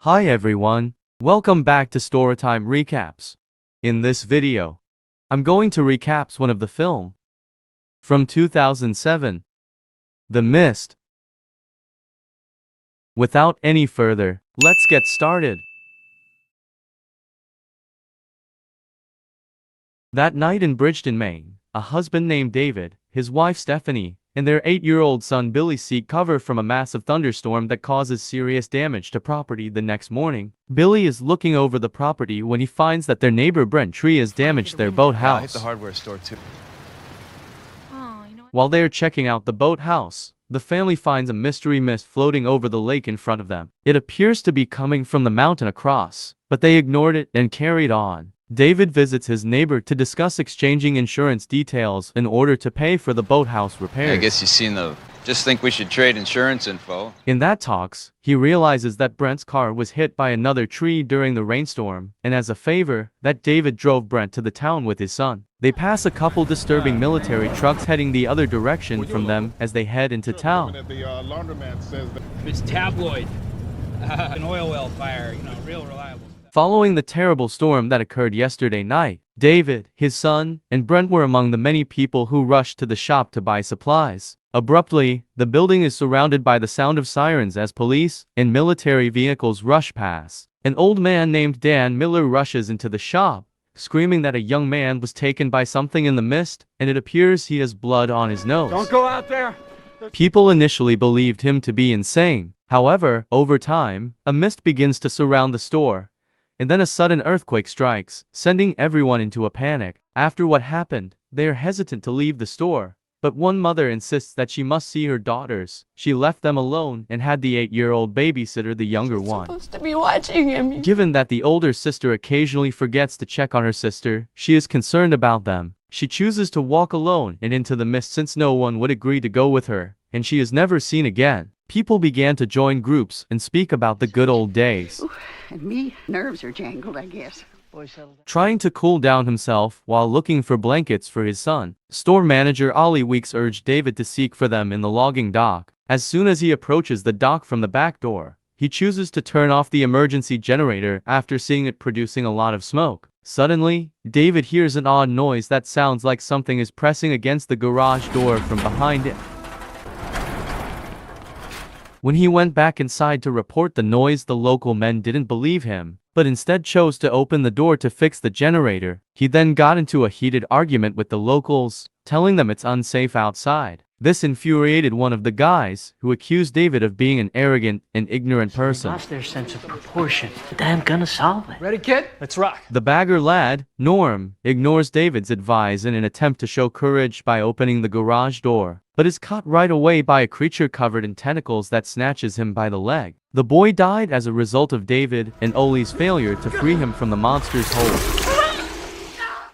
Hi everyone, welcome back to Storytime Recaps. In this video, I'm going to recap one of the film from 2007, The Mist. Without any further, let's get started. That night in Bridgeton, Maine, a husband named David, his wife Stephanie, and their 8-year-old son Billy seek cover from a massive thunderstorm that causes serious damage to property. The next morning, Billy is looking over the property when he finds that their neighbor Brent Tree has damaged their boathouse. I hit the hardware store too. While they are checking out the boathouse, the family finds a mystery mist floating over the lake in front of them. It appears to be coming from the mountain across, but they ignored it and carried on. David visits his neighbor to discuss exchanging insurance details in order to pay for the boathouse repairs. I guess you've seen the... Just think we should trade insurance info. In that talks, he realizes that Brent's car was hit by another tree during the rainstorm, and as a favor, that David drove Brent to the town with his son. They pass a couple disturbing military trucks heading the other direction from them as they head into town. It's tabloid. An oil well fire, real reliable. Following the terrible storm that occurred yesterday night, David, his son, and Brent were among the many people who rushed to the shop to buy supplies. Abruptly, the building is surrounded by the sound of sirens as police and military vehicles rush past. An old man named Dan Miller rushes into the shop, screaming that a young man was taken by something in the mist, and it appears he has blood on his nose. Don't go out there! People initially believed him to be insane. However, over time, a mist begins to surround the store, and then a sudden earthquake strikes, sending everyone into a panic. After what happened, they are hesitant to leave the store, but one mother insists that she must see her daughters. She left them alone and had the 8-year-old babysitter the younger one. Supposed to be watching him. Given that the older sister occasionally forgets to check on her sister, she is concerned about them. She chooses to walk alone and into the mist since no one would agree to go with her, and she is never seen again. People began to join groups and speak about the good old days. Ooh, and me, nerves are jangled, I guess. Trying to cool down himself while looking for blankets for his son, store manager Ollie Weeks urged David to seek for them in the logging dock. As soon as he approaches the dock from the back door, he chooses to turn off the emergency generator after seeing it producing a lot of smoke. Suddenly, David hears an odd noise that sounds like something is pressing against the garage door from behind it. When he went back inside to report the noise, the local men didn't believe him, but instead chose to open the door to fix the generator. He then got into a heated argument with the locals, telling them it's unsafe outside. This infuriated one of the guys, who accused David of being an arrogant and ignorant person. Lost their sense of proportion. But I'm gonna solve it. Ready, kid? Let's rock. The bagger lad, Norm, ignores David's advice in an attempt to show courage by opening the garage door, but is caught right away by a creature covered in tentacles that snatches him by the leg. The boy died as a result of David and Ollie's failure to free him from the monster's hold.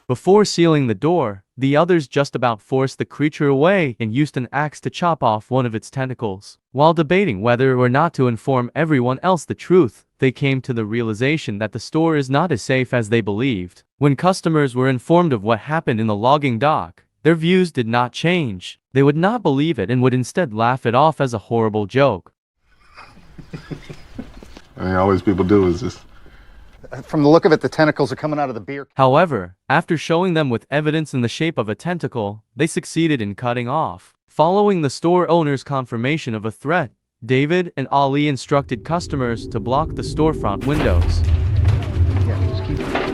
Before sealing the door, the others just about forced the creature away and used an axe to chop off one of its tentacles. While debating whether or not to inform everyone else the truth, they came to the realization that the store is not as safe as they believed. When customers were informed of what happened in the logging dock, their views did not change. They would not believe it and would instead laugh it off as a horrible joke. Always people do is just... From the look of it, the tentacles are coming out of the beer. However, after showing them with evidence in the shape of a tentacle, they succeeded in cutting off. Following the store owner's confirmation of a threat, David and Ollie instructed customers to block the storefront windows. Yeah, just keep it.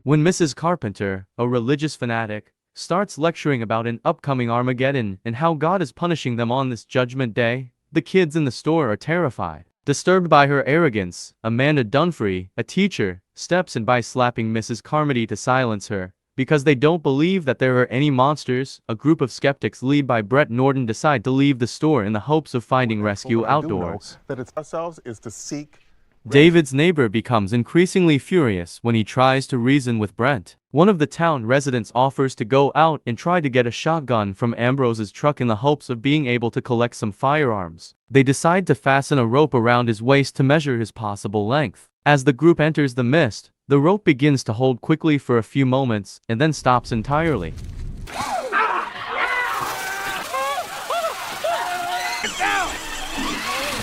When Mrs. Carpenter, a religious fanatic, starts lecturing about an upcoming Armageddon and how God is punishing them on this judgment day, the kids in the store are terrified. Disturbed by her arrogance, Amanda Dunfree, a teacher, steps in by slapping Mrs. Carmody to silence her. Because they don't believe that there are any monsters, a group of skeptics led by Brett Norton decide to leave the store in the hopes of finding rescue outdoors. That it's ourselves is to seek... David's neighbor becomes increasingly furious when he tries to reason with Brent. One of the town residents offers to go out and try to get a shotgun from Ambrose's truck in the hopes of being able to collect some firearms. They decide to fasten a rope around his waist to measure his possible length. As the group enters the mist, the rope begins to hold quickly for a few moments and then stops entirely.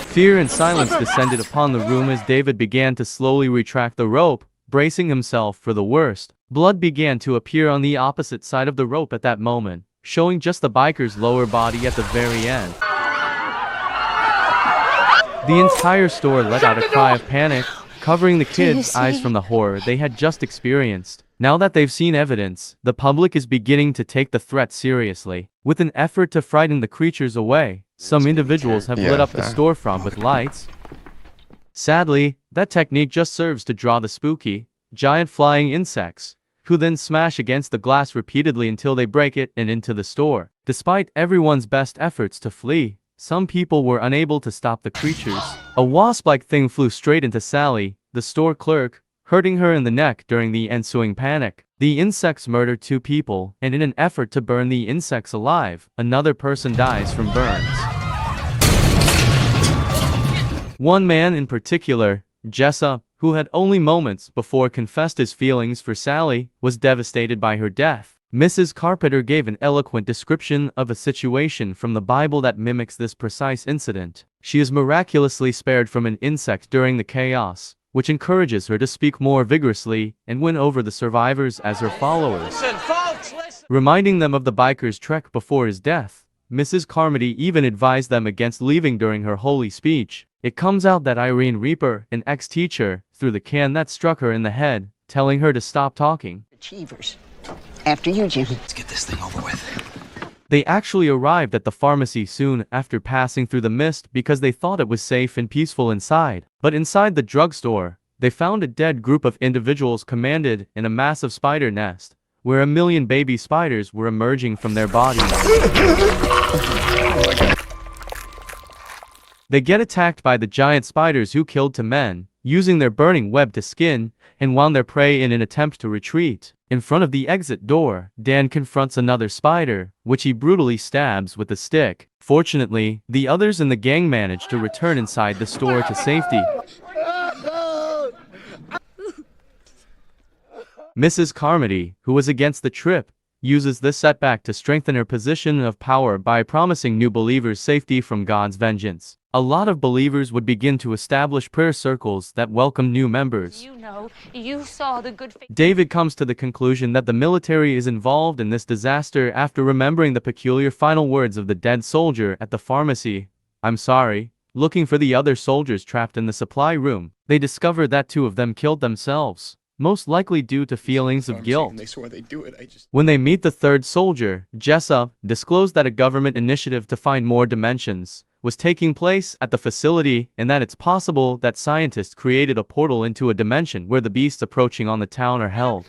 Fear and silence descended upon the room as David began to slowly retract the rope, bracing himself for the worst. Blood began to appear on the opposite side of the rope at that moment, showing just the biker's lower body at the very end. The entire store let out a cry of panic, covering the kids' eyes from the horror they had just experienced. Now that they've seen evidence, the public is beginning to take the threat seriously. With an effort to frighten the creatures away, some individuals have lit up the storefront with lights. Sadly, that technique just serves to draw the spooky, giant flying insects, who then smash against the glass repeatedly until they break it and into the store. Despite everyone's best efforts to flee, some people were unable to stop the creatures. A wasp-like thing flew straight into Sally, the store clerk, hurting her in the neck during the ensuing panic. The insects murder 2 people, and in an effort to burn the insects alive, another person dies from burns. One man in particular, Jessup, who had only moments before confessed his feelings for Sally, was devastated by her death. Mrs. Carpenter gave an eloquent description of a situation from the Bible that mimics this precise incident. She is miraculously spared from an insect during the chaos, which encourages her to speak more vigorously and win over the survivors as her followers. Listen, folks, listen. Reminding them of the biker's trek before his death, Mrs. Carmody even advised them against leaving during her holy speech. It comes out that Irene Reaper, an ex-teacher, threw the can that struck her in the head, telling her to stop talking. Achievers. After you, Jim. Let's get this thing over with. They actually arrived at the pharmacy soon after passing through the mist because they thought it was safe and peaceful inside. But inside the drugstore, they found a dead group of individuals commanded in a massive spider nest, where 1 million baby spiders were emerging from their bodies. They get attacked by the giant spiders who killed 2 men, using their burning web to skin and wound their prey in an attempt to retreat. In front of the exit door, Dan confronts another spider, which he brutally stabs with a stick. Fortunately, the others in the gang manage to return inside the store to safety. Mrs. Carmody, who was against the trip, uses this setback to strengthen her position of power by promising new believers safety from God's vengeance. A lot of believers would begin to establish prayer circles that welcome new members. You know, you saw the good faith. David comes to the conclusion that the military is involved in this disaster after remembering the peculiar final words of the dead soldier at the pharmacy. "I'm sorry." Looking for the other soldiers trapped in the supply room, they discover that 2 of them killed themselves, most likely due to feelings of guilt. They swore they'd do it. When they meet the 3rd soldier, Jessup disclosed that a government initiative to find more dimensions was taking place at the facility and that it's possible that scientists created a portal into a dimension where the beasts approaching on the town are held.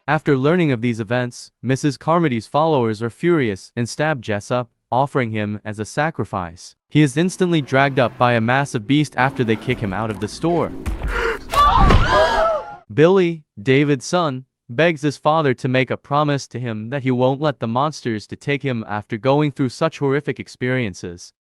After learning of these events, Mrs. Carmody's followers are furious and stab Jessup, offering him as a sacrifice. He is instantly dragged up by a massive beast after they kick him out of the store. Billy, David's son, begs his father to make a promise to him that he won't let the monsters to take him after going through such horrific experiences.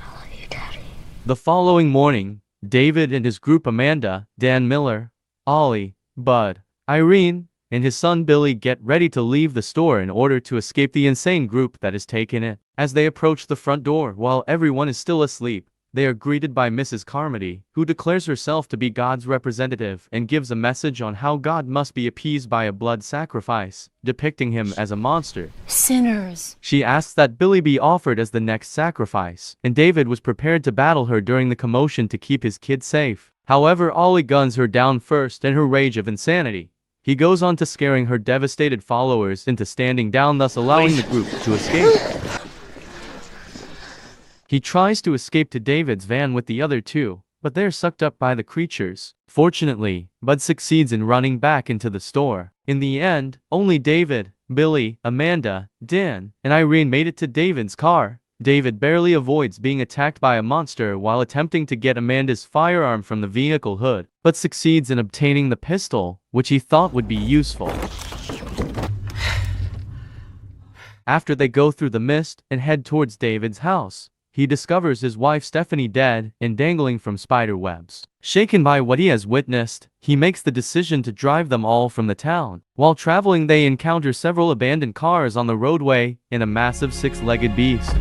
I love you, Daddy. The following morning, David and his group Amanda, Dan Miller, Ollie, Bud, Irene, and his son Billy get ready to leave the store in order to escape the insane group that has taken it. As they approach the front door while everyone is still asleep, they are greeted by Mrs. Carmody, who declares herself to be God's representative and gives a message on how God must be appeased by a blood sacrifice, depicting him as a monster. Sinners. She asks that Billy be offered as the next sacrifice, and David was prepared to battle her during the commotion to keep his kid safe. However, Ollie guns her down first in her rage of insanity. He goes on to scaring her devastated followers into standing down, thus allowing the group to escape. He tries to escape to David's van with the other 2, but they're sucked up by the creatures. Fortunately, Bud succeeds in running back into the store. In the end, only David, Billy, Amanda, Dan, and Irene made it to David's car. David barely avoids being attacked by a monster while attempting to get Amanda's firearm from the vehicle hood, but succeeds in obtaining the pistol, which he thought would be useful. After they go through the mist and head towards David's house, he discovers his wife Stephanie dead and dangling from spider webs. Shaken by what he has witnessed, he makes the decision to drive them all from the town. While traveling, they encounter several abandoned cars on the roadway and a massive 6-legged beast.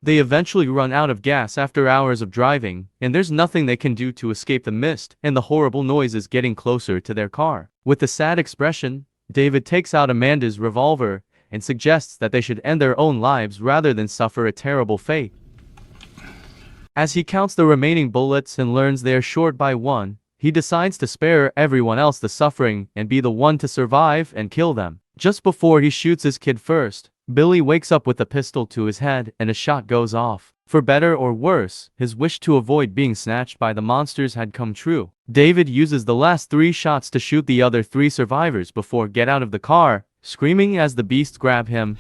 They eventually run out of gas after hours of driving, and there's nothing they can do to escape the mist and the horrible noises getting closer to their car. With a sad expression, David takes out Amanda's revolver and suggests that they should end their own lives rather than suffer a terrible fate. As he counts the remaining bullets and learns they are short by one, he decides to spare everyone else the suffering and be the one to survive and kill them. Just before he shoots his kid first, Billy wakes up with a pistol to his head and a shot goes off. For better or worse, his wish to avoid being snatched by the monsters had come true. David uses the last 3 shots to shoot the other 3 survivors before get out of the car, screaming as the beasts grab him.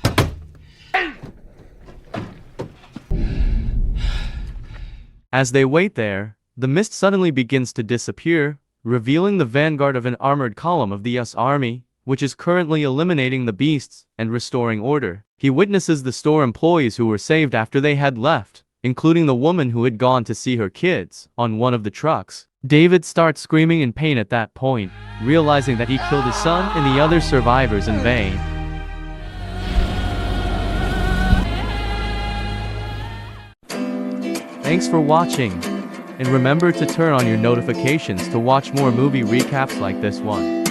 As they wait there, the mist suddenly begins to disappear, revealing the vanguard of an armored column of the US Army, which is currently eliminating the beasts and restoring order. He witnesses the store employees who were saved after they had left, including the woman who had gone to see her kids, on one of the trucks. David starts screaming in pain at that point, realizing that he killed his son and the other survivors in vain. Thanks for watching, and remember to turn on your notifications to watch more movie recaps like this one.